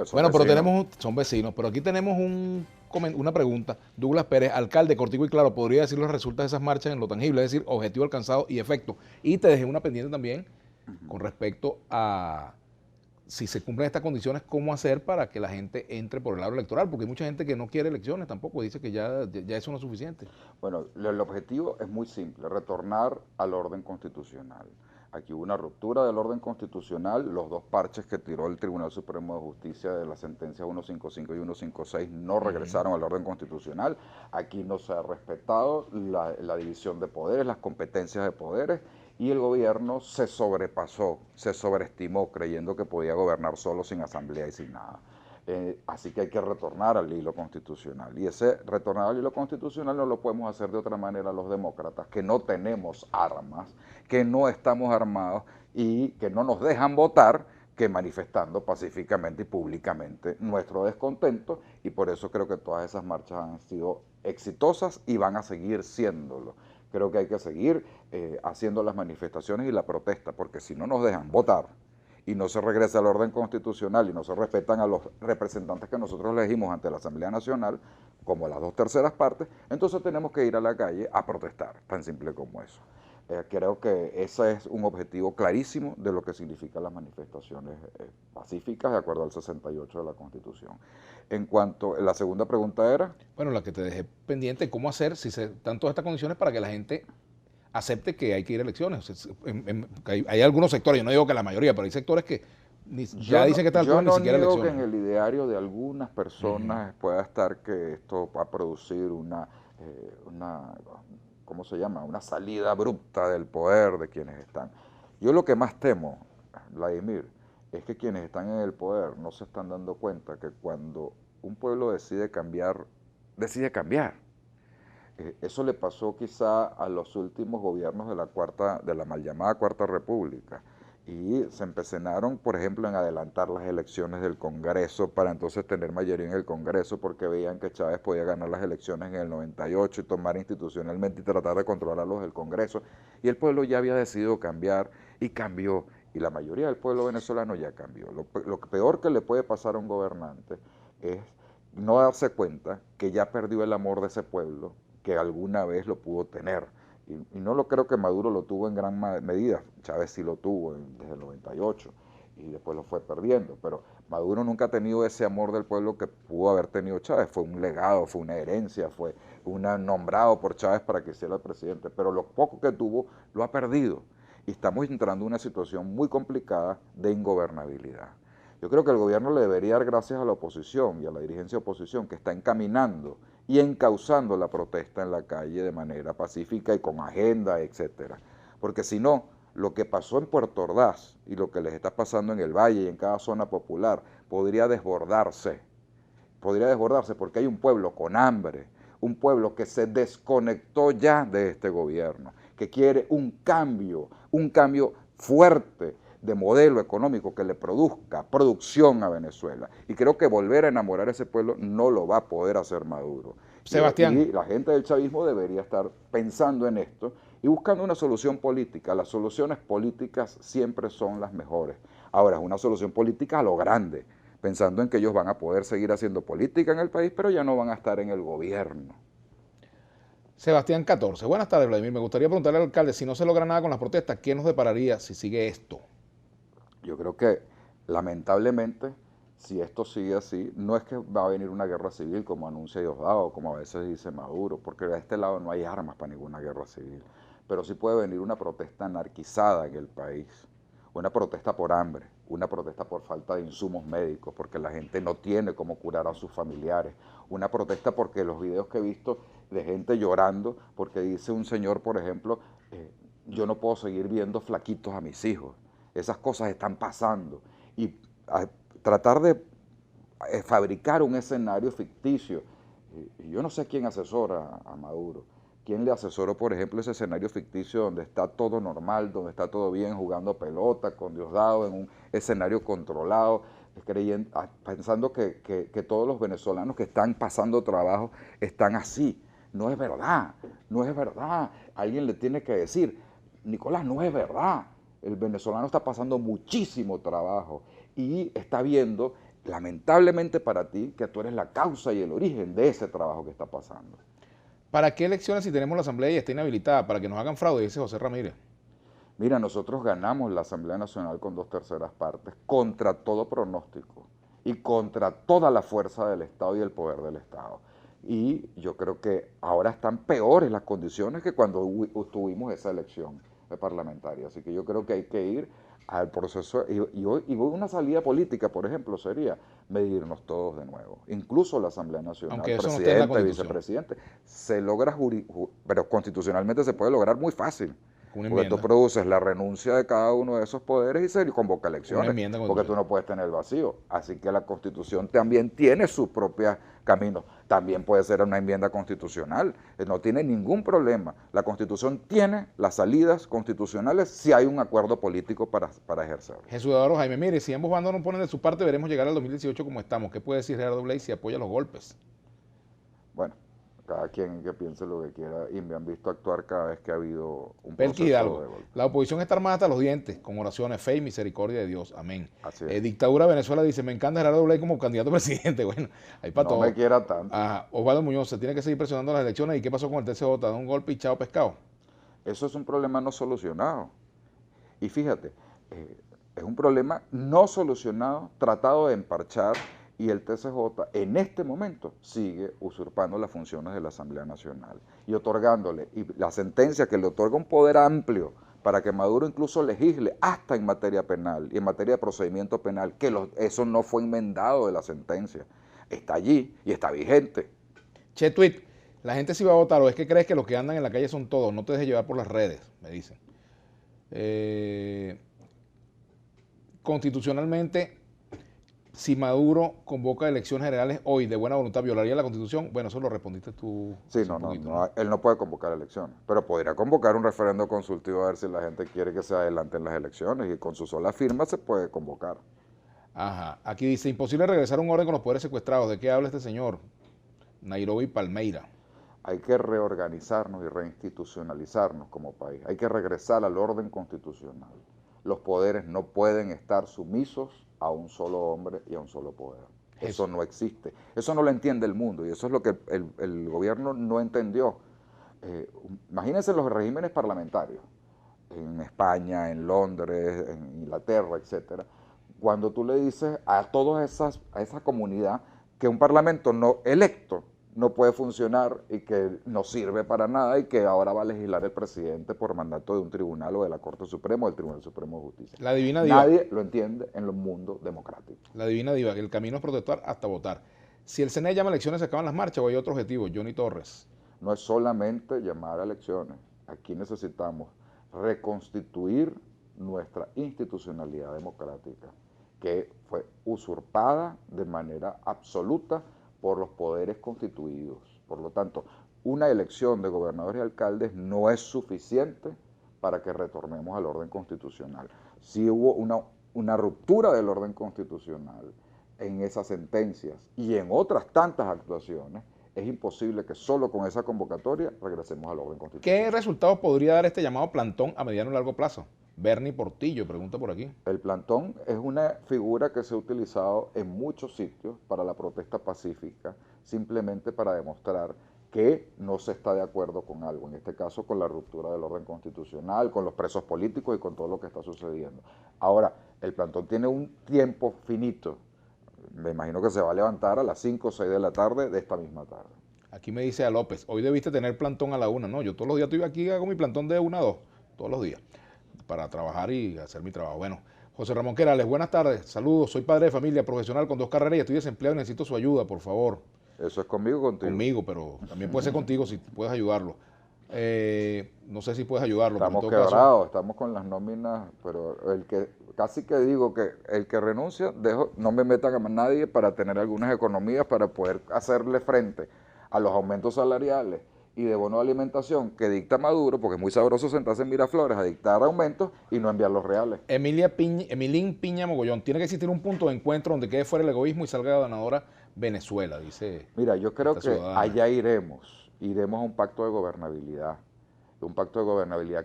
son Bueno, pero vecinos. son vecinos, pero aquí tenemos una pregunta. Douglas Pérez, alcalde, cortico y claro, ¿podría decir los resultados de esas marchas en lo tangible? Es decir, objetivo alcanzado y efecto. Y te dejé una pendiente también con respecto a si se cumplen estas condiciones, cómo hacer para que la gente entre por el lado electoral, porque hay mucha gente que no quiere elecciones tampoco, dice que ya eso no es suficiente. Bueno, el objetivo es muy simple, retornar al orden constitucional. Aquí hubo una ruptura del orden constitucional, los dos parches que tiró el Tribunal Supremo de Justicia de las sentencias 155 y 156 no regresaron al orden constitucional. Aquí no se ha respetado la división de poderes, las competencias de poderes, y el gobierno se sobrepasó, se sobreestimó, creyendo que podía gobernar solo sin asamblea y sin nada. Así que hay que retornar al hilo constitucional. Y ese retornar al hilo constitucional no lo podemos hacer de otra manera los demócratas, que no tenemos armas, que no estamos armados y que no nos dejan votar, que manifestando pacíficamente y públicamente nuestro descontento. Y por eso creo que todas esas marchas han sido exitosas y van a seguir siéndolo. Creo que hay que seguir haciendo las manifestaciones y la protesta, porque si no nos dejan votar, y no se regresa al orden constitucional y no se respetan a los representantes que nosotros elegimos ante la Asamblea Nacional, como las 2/3 partes, entonces tenemos que ir a la calle a protestar, tan simple como eso. Creo que ese es un objetivo clarísimo de lo que significan las manifestaciones pacíficas de acuerdo al 68 de la Constitución. En cuanto, la segunda pregunta era... Bueno, la que te dejé pendiente, ¿cómo hacer si se dan todas estas condiciones para que la gente acepte que hay que ir a elecciones? Hay algunos sectores, yo no digo que la mayoría, pero hay sectores que ya dicen que a esta altura ni siquiera niego que elecciones, en ¿no? el ideario de algunas personas pueda estar que esto va a producir una, ¿cómo se llama? Una salida abrupta del poder de quienes están. Yo lo que más temo, Vladimir, es que quienes están en el poder no se están dando cuenta que cuando un pueblo decide cambiar, decide cambiar. Eso le pasó quizá a los últimos gobiernos de la mal llamada Cuarta República, y se empezaron, por ejemplo, en adelantar las elecciones del Congreso para entonces tener mayoría en el Congreso, porque veían que Chávez podía ganar las elecciones en el 98 y tomar institucionalmente y tratar de controlarlos del Congreso, y el pueblo ya había decidido cambiar y cambió, y la mayoría del pueblo venezolano ya cambió. Lo peor que le puede pasar a un gobernante es no darse cuenta que ya perdió el amor de ese pueblo, que alguna vez lo pudo tener. Y no lo creo que Maduro lo tuvo en gran medida, Chávez sí lo tuvo desde el 98 y después lo fue perdiendo, pero Maduro nunca ha tenido ese amor del pueblo que pudo haber tenido Chávez, fue un legado, fue una herencia, fue nombrado por Chávez para que sea el presidente, pero lo poco que tuvo lo ha perdido y estamos entrando en una situación muy complicada de ingobernabilidad. Yo creo que el gobierno le debería dar gracias a la oposición y a la dirigencia de oposición que está encaminando y encauzando la protesta en la calle de manera pacífica y con agenda, etcétera. Porque si no, lo que pasó en Puerto Ordaz y lo que les está pasando en el Valle y en cada zona popular podría desbordarse porque hay un pueblo con hambre, un pueblo que se desconectó ya de este gobierno, que quiere un cambio fuerte de modelo económico que le produzca producción a Venezuela. Y creo que volver a enamorar a ese pueblo no lo va a poder hacer Maduro. Sebastián, Y la gente del chavismo debería estar pensando en esto y buscando una solución política. Las soluciones políticas siempre son las mejores. Ahora, es una solución política a lo grande, pensando en que ellos van a poder seguir haciendo política en el país, pero ya no van a estar en el gobierno. Sebastián 14. Buenas tardes, Vladimir. Me gustaría preguntarle al alcalde, si no se logra nada con las protestas, ¿qué nos depararía si sigue esto? Yo creo que, lamentablemente, si esto sigue así, no es que va a venir una guerra civil como anuncia Diosdado, como a veces dice Maduro, porque de este lado no hay armas para ninguna guerra civil, pero sí puede venir una protesta anarquizada en el país, una protesta por hambre, una protesta por falta de insumos médicos, porque la gente no tiene cómo curar a sus familiares, una protesta porque los videos que he visto de gente llorando, porque dice un señor, por ejemplo, yo no puedo seguir viendo flaquitos a mis hijos, esas cosas están pasando, y tratar de fabricar un escenario ficticio. Y yo no sé quién asesora a Maduro. ¿Quién le asesoró, por ejemplo, ese escenario ficticio donde está todo normal, donde está todo bien, jugando pelota con Diosdado, en un escenario controlado, pensando que todos los venezolanos que están pasando trabajo están así? No es verdad, no es verdad. Alguien le tiene que decir, Nicolás, no es verdad. El venezolano está pasando muchísimo trabajo y está viendo lamentablemente para ti, que tú eres la causa y el origen de ese trabajo que está pasando. ¿Para qué elecciones si tenemos la asamblea y está inhabilitada? Para que nos hagan fraude, dice José Ramírez. Mira, nosotros ganamos la Asamblea Nacional con 2/3 contra todo pronóstico y contra toda la fuerza del Estado y el poder del Estado. Y yo creo que ahora están peores las condiciones que cuando tuvimos esa elección parlamentaria. Así que yo creo que hay que ir al proceso, y una salida política, por ejemplo, sería medirnos todos de nuevo. Incluso la Asamblea Nacional, Aunque eso no esté en la presidente, Constitución, vicepresidente, se logra, pero constitucionalmente se puede lograr muy fácil. con una Porque tú enmienda. produces la renuncia de cada uno de esos poderes y se convoca Una elecciones, enmienda porque tú constitucional. no puedes tener el vacío. Así que la Constitución también tiene sus propios caminos. También puede ser una enmienda constitucional, no tiene ningún problema. La Constitución tiene las salidas constitucionales si hay un acuerdo político para ejercerlo. Jesús Eduardo Jaime, mire, si ambos bandos no ponen de su parte, veremos llegar al 2018 como estamos. ¿Qué puede decir Gerardo Blay si apoya los golpes? Bueno, cada quien que piense lo que quiera, y me han visto actuar cada vez que ha habido un Pelqui proceso Hidalgo, de golpe. la oposición está armada hasta los dientes, con oraciones, fe y misericordia de Dios. Amén. Así es. Dictadura Venezuela dice, me encanta Gerardo Blay como candidato a presidente. Bueno, ahí para No todo. me quiera tanto. Ajá. Osvaldo Muñoz, se tiene que seguir presionando las elecciones. ¿Y qué pasó con el TCJ? ¿Da un golpe y chao pescado? Eso es un problema no solucionado. Y fíjate, es un problema no solucionado, tratado de emparchar, y el TCJ en este momento sigue usurpando las funciones de la Asamblea Nacional y otorgándole, y la sentencia que le otorga un poder amplio para que Maduro incluso legisle hasta en materia penal y en materia de procedimiento penal, que eso no fue enmendado de la sentencia, está allí y está vigente. Che, tweet, la gente sí va a votar, o es que crees que los que andan en la calle son todos, no te dejes llevar por las redes, me dicen. Constitucionalmente, si Maduro convoca elecciones generales hoy de buena voluntad, ¿violaría la Constitución? Bueno, eso lo respondiste tú. Sí, hace no, un no, poquito, no, él no puede convocar elecciones, pero podría convocar un referendo consultivo a ver si la gente quiere que se adelanten las elecciones, y con su sola firma se puede convocar. Ajá. Aquí dice, imposible regresar a un orden con los poderes secuestrados. ¿De qué habla este señor? Nairobi Palmeira. Hay que reorganizarnos y reinstitucionalizarnos como país. Hay que regresar al orden constitucional. Los poderes no pueden estar sumisos a un solo hombre y a un solo poder. Eso no existe. Eso no lo entiende el mundo, y eso es lo que el gobierno no entendió. Imagínense los regímenes parlamentarios en España, en Londres, en Inglaterra, etcétera. Cuando tú le dices a a esa comunidad que un parlamento no electo no puede funcionar y que no sirve para nada, y que ahora va a legislar el presidente por mandato de un tribunal o de la Corte Suprema o del Tribunal Supremo de Justicia. La divina diva. Nadie lo entiende en el mundo democrático. La divina diva, que el camino es protestar hasta votar. Si el CNE llama a elecciones, ¿se acaban las marchas o hay otro objetivo? Johnny Torres. No es solamente llamar a elecciones. Aquí necesitamos reconstituir nuestra institucionalidad democrática, que fue usurpada de manera absoluta por los poderes constituidos. Por lo tanto, una elección de gobernadores y alcaldes no es suficiente para que retornemos al orden constitucional. Si hubo una ruptura del orden constitucional en esas sentencias y en otras tantas actuaciones, es imposible que solo con esa convocatoria regresemos al orden constitucional. ¿Qué resultados podría dar este llamado plantón a mediano y largo plazo? Bernie Portillo pregunta por aquí. El plantón es una figura que se ha utilizado en muchos sitios para la protesta pacífica, simplemente para demostrar que no se está de acuerdo con algo, en este caso con la ruptura del orden constitucional, con los presos políticos y con todo lo que está sucediendo. Ahora, el plantón tiene un tiempo finito. Me imagino que se va a levantar a las 5 o 6 de la tarde de esta misma tarde. Aquí me dice a López, hoy debiste tener plantón a la 1. No, yo todos los días estoy aquí, hago mi plantón de 1 a 2, todos los días, para trabajar y hacer mi trabajo. Bueno, José Ramón Querales, buenas tardes, saludos, soy padre de familia, profesional con 2 carreras y estoy desempleado y necesito su ayuda, por favor. ¿Eso es conmigo o contigo? Conmigo, pero también puede ser contigo si puedes ayudarlo. No sé si puedes ayudarlo. Estamos pero en todo quebrados, caso, estamos con las nóminas, pero casi que digo que el que renuncia, no me metan a nadie para tener algunas economías para poder hacerle frente a los aumentos salariales y de bono de alimentación que dicta Maduro, porque es muy sabroso sentarse en Miraflores a dictar aumentos y no enviar los reales. Emilín Piña Mogollón, tiene que existir un punto de encuentro donde quede fuera el egoísmo y salga ganadora Venezuela, dice. Mira, yo creo que ciudadana. allá iremos a un pacto de gobernabilidad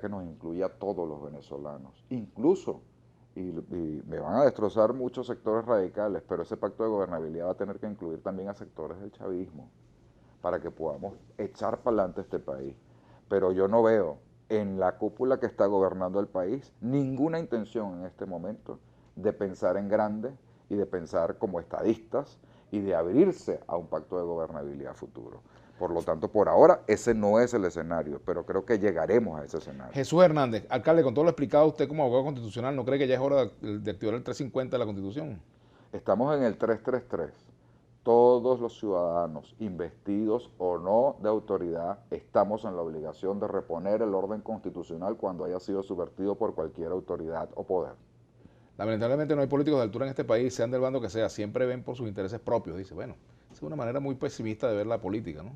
que nos incluya a todos los venezolanos, incluso y me van a destrozar muchos sectores radicales, pero ese pacto de gobernabilidad va a tener que incluir también a sectores del chavismo para que podamos echar para adelante este país. Pero yo no veo en la cúpula que está gobernando el país ninguna intención en este momento de pensar en grande y de pensar como estadistas y de abrirse a un pacto de gobernabilidad futuro. Por lo tanto, por ahora, ese no es el escenario, pero creo que llegaremos a ese escenario. Jesús Hernández, alcalde, con todo lo explicado, usted como abogado constitucional, ¿no cree que ya es hora de activar el 350 de la Constitución? Estamos en el 333. Todos los ciudadanos, investidos o no de autoridad, estamos en la obligación de reponer el orden constitucional cuando haya sido subvertido por cualquier autoridad o poder. Lamentablemente no hay políticos de altura en este país, sean del bando que sea, siempre ven por sus intereses propios. Dice, bueno, esa es una manera muy pesimista de ver la política, ¿no?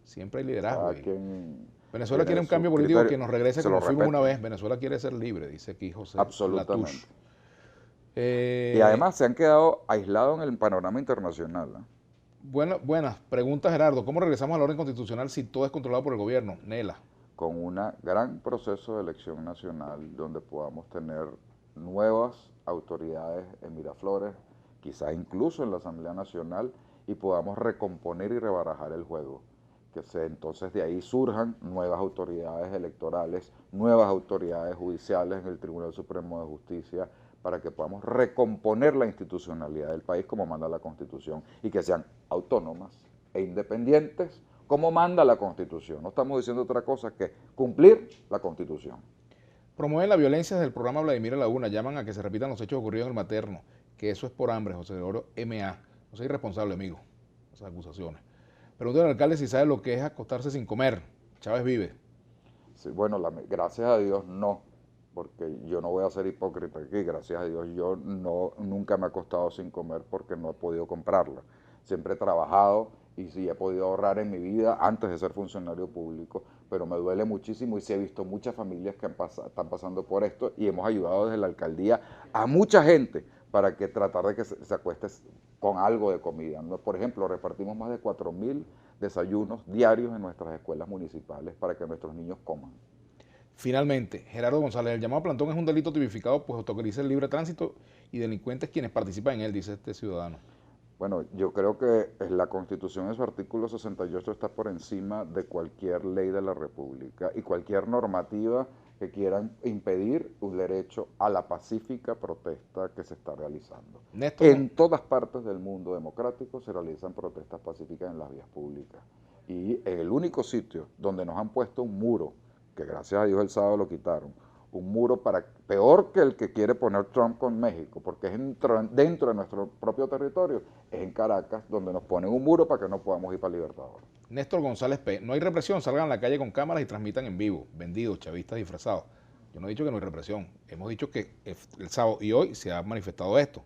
Siempre hay liderazgo. Venezuela quiere un cambio político que nos regrese como fuimos una vez. Venezuela quiere ser libre, dice aquí José Absolutamente. Y además se han quedado aislados en el panorama internacional. Buenas preguntas, Gerardo. ¿Cómo regresamos al orden constitucional si todo es controlado por el gobierno? Nela. Con un gran proceso de elección nacional donde podamos tener nuevas autoridades en Miraflores, quizás incluso en la Asamblea Nacional, y podamos recomponer y rebarajar el juego. Entonces de ahí surjan nuevas autoridades electorales, nuevas autoridades judiciales en el Tribunal Supremo de Justicia, para que podamos recomponer la institucionalidad del país como manda la Constitución y que sean autónomas e independientes como manda la Constitución. No estamos diciendo otra cosa que cumplir la Constitución. Promueven la violencia desde el programa Vladimir Laguna, llaman a que se repitan los hechos ocurridos en el materno, que eso es por hambre, José Gregorio M.A. No sea irresponsable, amigo, esas acusaciones. Pregúntale al alcalde si sabe lo que es acostarse sin comer. Chávez vive. Sí, bueno, gracias a Dios no, porque yo no voy a ser hipócrita aquí, gracias a Dios yo nunca me he acostado sin comer porque no he podido comprarla. Siempre he trabajado y sí he podido ahorrar en mi vida antes de ser funcionario público, pero me duele muchísimo y sí he visto muchas familias que están pasando por esto y hemos ayudado desde la alcaldía a mucha gente para que tratar de que se acueste con algo de comida, ¿no? Por ejemplo, repartimos más de 4.000 desayunos diarios en nuestras escuelas municipales para que nuestros niños coman. Finalmente, Gerardo González, el llamado plantón es un delito tipificado, pues autoriza el libre tránsito y delincuentes quienes participan en él, dice este ciudadano. Bueno, yo creo que la Constitución en su artículo 68 está por encima de cualquier ley de la República y cualquier normativa que quieran impedir un derecho a la pacífica protesta que se está realizando. Néstor, en todas partes del mundo democrático se realizan protestas pacíficas en las vías públicas. Y en el único sitio donde nos han puesto un muro, que gracias a Dios el sábado lo quitaron, un muro peor que el que quiere poner Trump con México, porque es dentro de nuestro propio territorio, es en Caracas, donde nos ponen un muro para que no podamos ir para Libertador. Néstor González P. No hay represión, salgan a la calle con cámaras y transmitan en vivo, vendidos, chavistas disfrazados. Yo no he dicho que no hay represión, hemos dicho que el sábado y hoy se ha manifestado esto.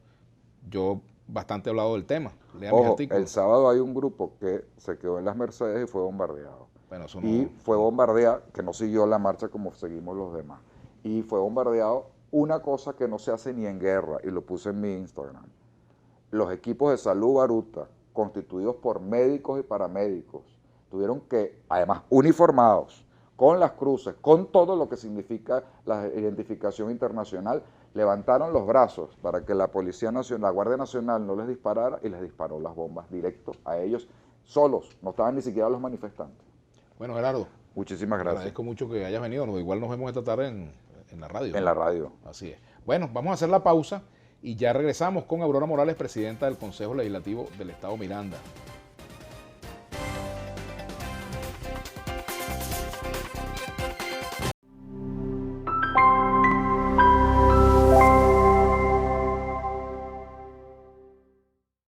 Yo bastante he hablado del tema, lea mis artículos. El sábado hay un grupo que se quedó en las Mercedes y fue bombardeado. Bueno, eso no, y fue bombardeado, que no siguió la marcha como seguimos los demás. Y fue bombardeado una cosa que no se hace ni en guerra, y lo puse en mi Instagram. Los equipos de salud Baruta, constituidos por médicos y paramédicos, tuvieron que, además uniformados, con las cruces, con todo lo que significa la identificación internacional, levantaron los brazos para que la Policía Nacional, la Guardia Nacional no les disparara y les disparó las bombas directo a ellos solos, no estaban ni siquiera los manifestantes. Bueno, Gerardo. Muchísimas gracias. Agradezco mucho que hayas venido, igual nos vemos esta tarde en la radio. En la radio. Así es. Bueno, vamos a hacer la pausa y ya regresamos con Aurora Morales, presidenta del Consejo Legislativo del Estado Miranda.